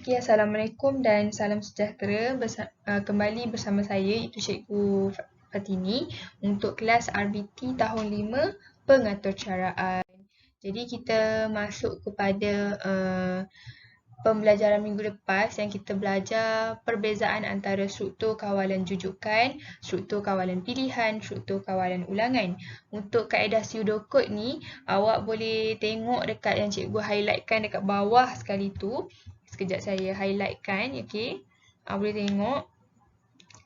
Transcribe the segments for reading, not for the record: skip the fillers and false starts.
Okay, Assalamualaikum dan salam sejahtera. Kembali bersama saya, iaitu Cikgu Fatini untuk kelas RBT tahun 5 pengaturcaraan. Jadi kita masuk kepada pembelajaran minggu lepas yang kita belajar perbezaan antara struktur kawalan jujukan, struktur kawalan pilihan, struktur kawalan ulangan. Untuk kaedah pseudocode ni, awak boleh tengok dekat yang cikgu highlightkan dekat bawah sekali tu. Sekejap saya highlightkan, okey. Awak boleh tengok.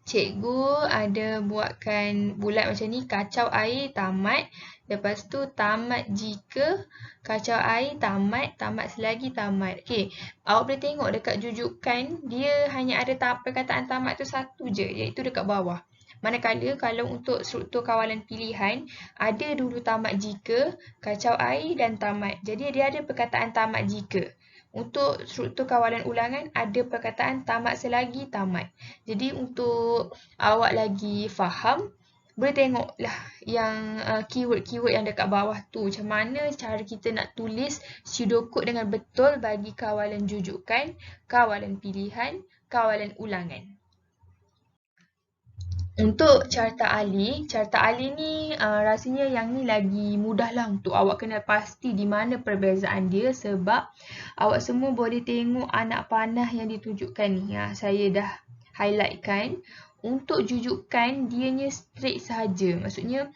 Cikgu ada buatkan bulat macam ni, kacau air tamat. Lepas tu tamat jika, kacau air tamat, tamat selagi tamat. Okey, awak boleh tengok dekat jujukan, dia hanya ada perkataan tamat tu satu je, iaitu dekat bawah. Manakala kalau untuk struktur kawalan pilihan, ada dulu tamat jika, kacau air dan tamat. Jadi dia ada perkataan tamat jika. Untuk struktur kawalan ulangan, ada perkataan tamat selagi tamat. Jadi untuk awak lagi faham, boleh tengoklah yang keyword-keyword yang dekat bawah tu. Macam mana cara kita nak tulis pseudocode dengan betul bagi kawalan jujukan, kawalan pilihan, kawalan ulangan. Untuk carta ali ni rasanya yang ni lagi mudah lah untuk awak kenal pasti di mana perbezaan dia sebab awak semua boleh tengok anak panah yang ditunjukkan ni. Saya dah highlightkan. Untuk jujukan, dianya straight sahaja. Maksudnya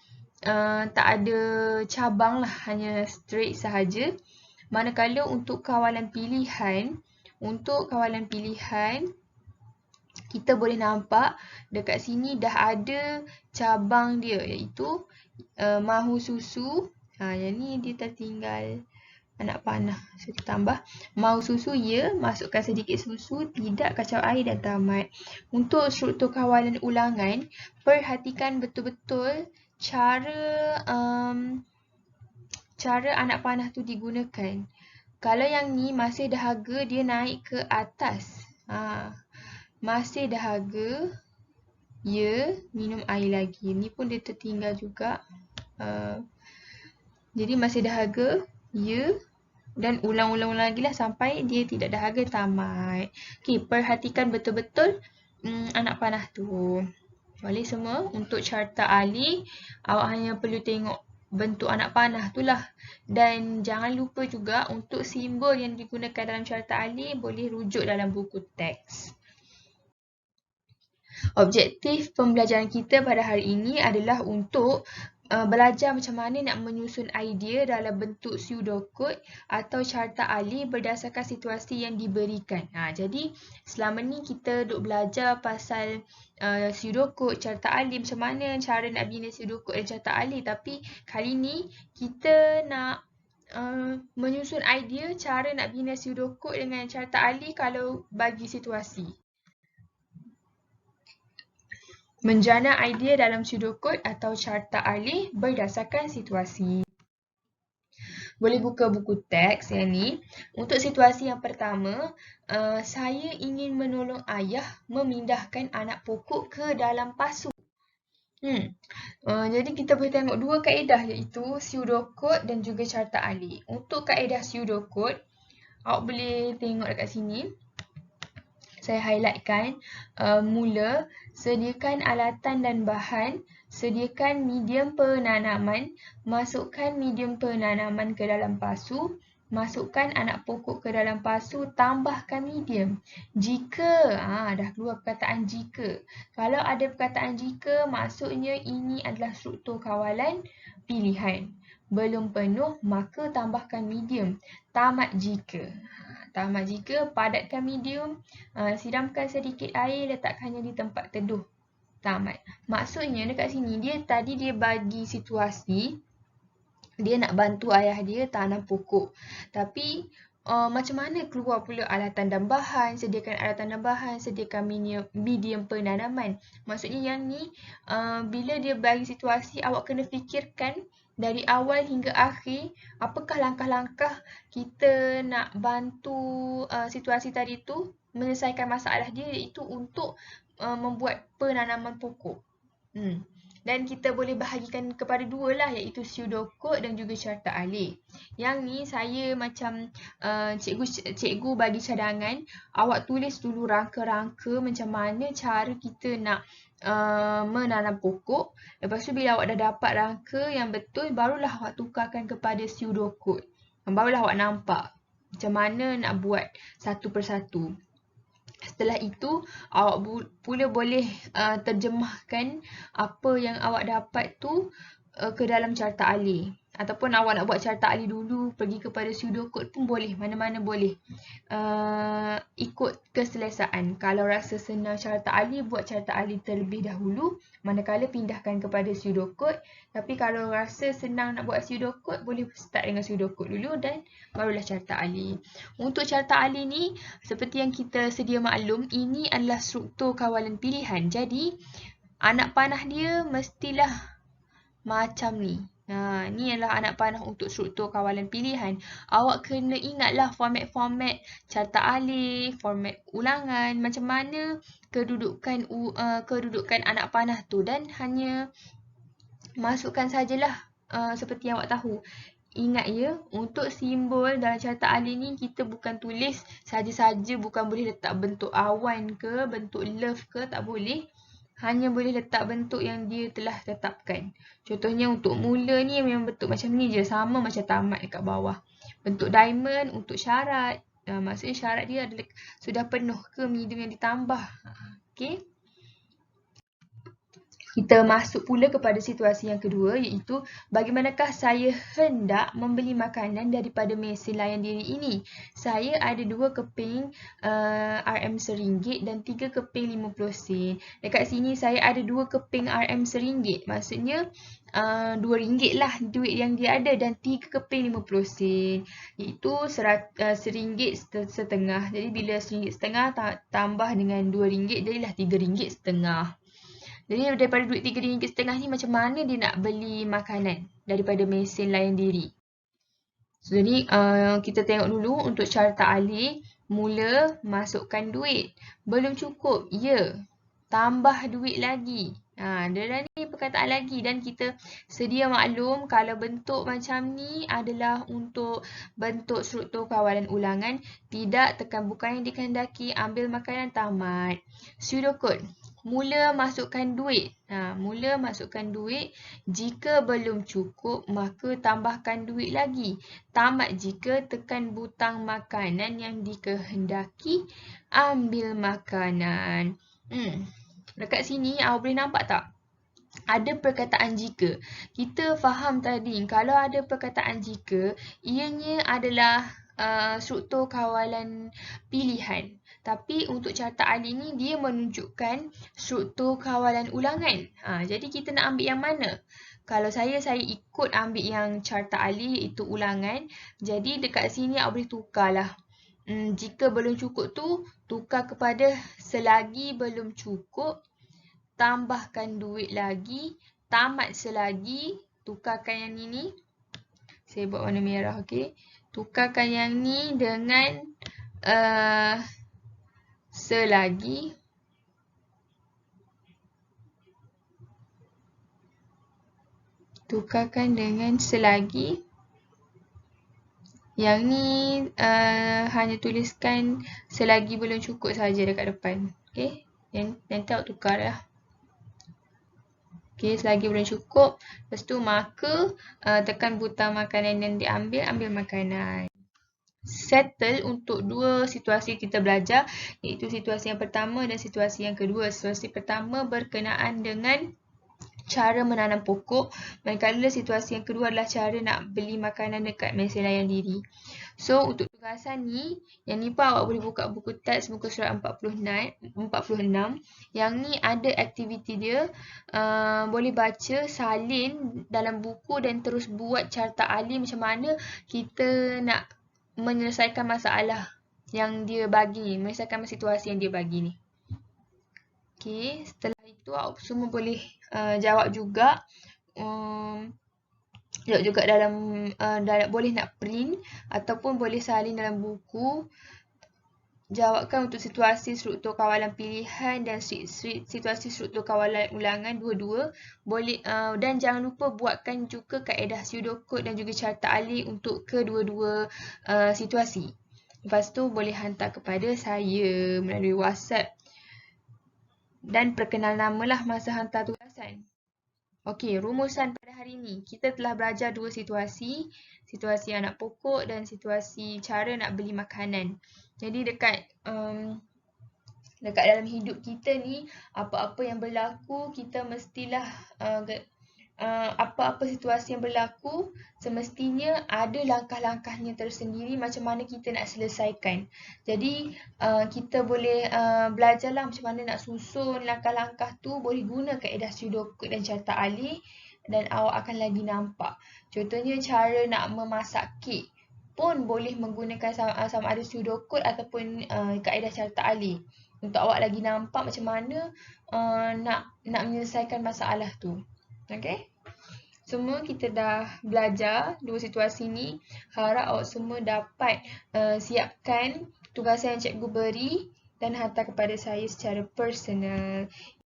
tak ada cabang lah, hanya straight sahaja. Manakala untuk kawalan pilihan, kita boleh nampak dekat sini dah ada cabang dia iaitu mahu susu. Yang ni dia tertinggal anak panah. So, kita tambah mahu susu, ya, masukkan sedikit susu, tidak kacau air dan tamat. Untuk struktur kawalan ulangan, perhatikan betul-betul cara anak panah tu digunakan. Kalau yang ni masih dahaga, dia naik ke atas. Masih dahaga, ya, minum air lagi. Ni pun dia tertinggal juga. Jadi masih dahaga, ya, dan ulang-ulang lagi lah sampai dia tidak dahaga, tamat. Okey, perhatikan betul-betul anak panah tu. Boleh semua. Untuk carta ali, awak hanya perlu tengok bentuk anak panah tu lah. Dan jangan lupa juga untuk simbol yang digunakan dalam carta ali boleh rujuk dalam buku teks. Objektif pembelajaran kita pada hari ini adalah untuk belajar macam mana nak menyusun idea dalam bentuk pseudocode atau carta ali berdasarkan situasi yang diberikan. Jadi selama ni kita duk belajar pasal pseudocode, carta ali, macam mana cara nak bina pseudocode dan carta ali. Tapi kali ni kita nak menyusun idea cara nak bina pseudocode dengan carta ali kalau bagi situasi. Menjana idea dalam pseudocode atau carta alih berdasarkan situasi. Boleh buka buku teks yang ni. Untuk situasi yang pertama, saya ingin menolong ayah memindahkan anak pokok ke dalam pasu. Jadi kita boleh tengok dua kaedah iaitu pseudocode dan juga carta alih. Untuk kaedah pseudocode, awak boleh tengok dekat sini. Saya highlightkan. Mula, sediakan alatan dan bahan, sediakan medium penanaman, masukkan medium penanaman ke dalam pasu, masukkan anak pokok ke dalam pasu, tambahkan medium. Jika, dah keluar perkataan jika. Kalau ada perkataan jika, maksudnya ini adalah struktur kawalan pilihan. Belum penuh, maka tambahkan medium. Tamat jika. Tamat jika, padatkan medium, siramkan sedikit air, letakkannya di tempat teduh. Tamat. Maksudnya dekat sini, dia bagi situasi, dia nak bantu ayah dia tanam pokok. Tapi macam mana keluar pula alatan dan bahan, sediakan alatan dan bahan, sediakan medium penanaman. Maksudnya yang ni, bila dia bagi situasi, awak kena fikirkan dari awal hingga akhir, apakah langkah-langkah kita nak bantu situasi tadi tu menyelesaikan masalah dia iaitu untuk membuat penanaman pokok. Dan kita boleh bahagikan kepada dua lah, iaitu pseudocode dan juga carta alih. Yang ni saya macam cikgu bagi cadangan, awak tulis dulu rangka-rangka macam mana cara kita nak menanam pokok. Lepas tu bila awak dah dapat rangka yang betul, barulah awak tukarkan kepada pseudocode. Barulah awak nampak macam mana nak buat satu persatu. Setelah itu, awak pula boleh terjemahkan apa yang awak dapat tu ke dalam carta alih. Ataupun awak nak buat carta alih dulu, pergi kepada pseudocode pun boleh. Mana-mana boleh. Ikut keselesaan. Kalau rasa senang carta alih, buat carta alih terlebih dahulu. Manakala pindahkan kepada pseudocode. Tapi kalau rasa senang nak buat pseudocode, boleh start dengan pseudocode dulu dan barulah carta alih. Untuk carta alih ni, seperti yang kita sedia maklum, ini adalah struktur kawalan pilihan. Jadi, anak panah dia mestilah macam ni. Ni adalah anak panah untuk struktur kawalan pilihan. Awak kena ingatlah format-format carta alih, format ulangan, macam mana kedudukan anak panah tu, dan hanya masukkan sajalah seperti yang awak tahu. Ingat ya, untuk simbol dalam carta alih ni kita bukan tulis saja-saja, bukan boleh letak bentuk awan ke, bentuk love ke, tak boleh. Hanya boleh letak bentuk yang dia telah tetapkan. Contohnya untuk mula ni memang bentuk macam ni je, sama macam tamat dekat bawah. Bentuk diamond untuk syarat. Maksudnya syarat dia adalah sudah penuh ke medium yang ditambah. Okey. Kita masuk pula kepada situasi yang kedua, iaitu bagaimanakah saya hendak membeli makanan daripada mesin layan diri ini. Saya ada 2 keping RM RM1 dan 3 keping 50 sen. Dekat sini saya ada 2 keping RM RM1. Maksudnya RM2 lah duit yang dia ada, dan 3 keping 50 sen. Iaitu RM1.5. Jadi bila RM1.5 tambah dengan RM2, jadilah RM3.5. Jadi daripada duit RM3.5 ni, macam mana dia nak beli makanan daripada mesin layan diri. So, jadi kita tengok dulu untuk carta alih. Mula masukkan duit. Belum cukup. Ya. Tambah duit lagi. Dia ni perkataan lagi, dan kita sedia maklum kalau bentuk macam ni adalah untuk bentuk struktur kawalan ulangan. Tidak, tekan bukan yang dikehendaki, ambil makanan, tamat. Pseudocode. Mula masukkan duit. Mula masukkan duit. Jika belum cukup, maka tambahkan duit lagi. Tamat jika tekan butang makanan yang dikehendaki, ambil makanan. Dekat sini awak boleh nampak tak? Ada perkataan jika. Kita faham tadi, kalau ada perkataan jika, ianya adalah struktur kawalan pilihan. Tapi untuk carta alih ni, dia menunjukkan struktur kawalan ulangan. Jadi kita nak ambil yang mana? Kalau saya ikut ambil yang carta alih, iaitu ulangan. Jadi dekat sini awak boleh tukarlah. Jika belum cukup tu, tukar kepada selagi belum cukup, tambahkan duit lagi, tamat selagi, tukarkan yang ni. Saya buat warna merah, okey. Tukarkan yang ni dengan selagi. Tukarkan dengan selagi. Yang ni hanya tuliskan selagi belum cukup saja dekat depan. Okey. Nanti awak tukar lah. Okey, selagi belum cukup. Lepas tu maka tekan butang makanan yang diambil, ambil makanan. Settle untuk 2 situasi kita belajar, iaitu situasi yang pertama dan situasi yang kedua. Situasi pertama berkenaan dengan cara menanam pokok, manakala situasi yang kedua adalah cara nak beli makanan dekat mesin layan diri. So, untuk tugasan ni, yang ni pun awak boleh buka buku teks muka surat 46. Yang ni ada aktiviti dia, boleh baca, salin dalam buku dan terus buat carta alih macam mana kita nak menyelesaikan masalah yang dia bagi, menyelesaikan situasi yang dia bagi ni. Okey, setelah itu awak semua boleh jawab juga. Jawab juga dalam boleh nak print ataupun boleh salin dalam buku. jawabkan untuk situasi struktur kawalan pilihan dan situasi struktur kawalan ulangan dua-dua. Boleh dan jangan lupa buatkan juga kaedah pseudocode dan juga carta ahli untuk kedua-dua situasi. Lepas tu boleh hantar kepada saya melalui WhatsApp dan perkenal namalah masa hantar tugasan. Okey, rumusan pada hari ini. Kita telah belajar dua situasi. Situasi anak pokok dan situasi cara nak beli makanan. Jadi dekat dalam hidup kita ni, apa-apa yang berlaku, kita mestilah apa-apa situasi yang berlaku, semestinya ada langkah-langkahnya tersendiri macam mana kita nak selesaikan. Jadi kita boleh belajarlah macam mana nak susun langkah-langkah tu, boleh guna kaedah pseudocode dan carta ahli dan awak akan lagi nampak. Contohnya cara nak memasak kek pun boleh menggunakan sama ada pseudocode ataupun kaedah carta ahli untuk awak lagi nampak macam mana nak menyelesaikan masalah tu. Okay? Semua kita dah belajar dua situasi ni. Harap awak semua dapat siapkan tugasan yang cikgu beri dan hantar kepada saya secara personal.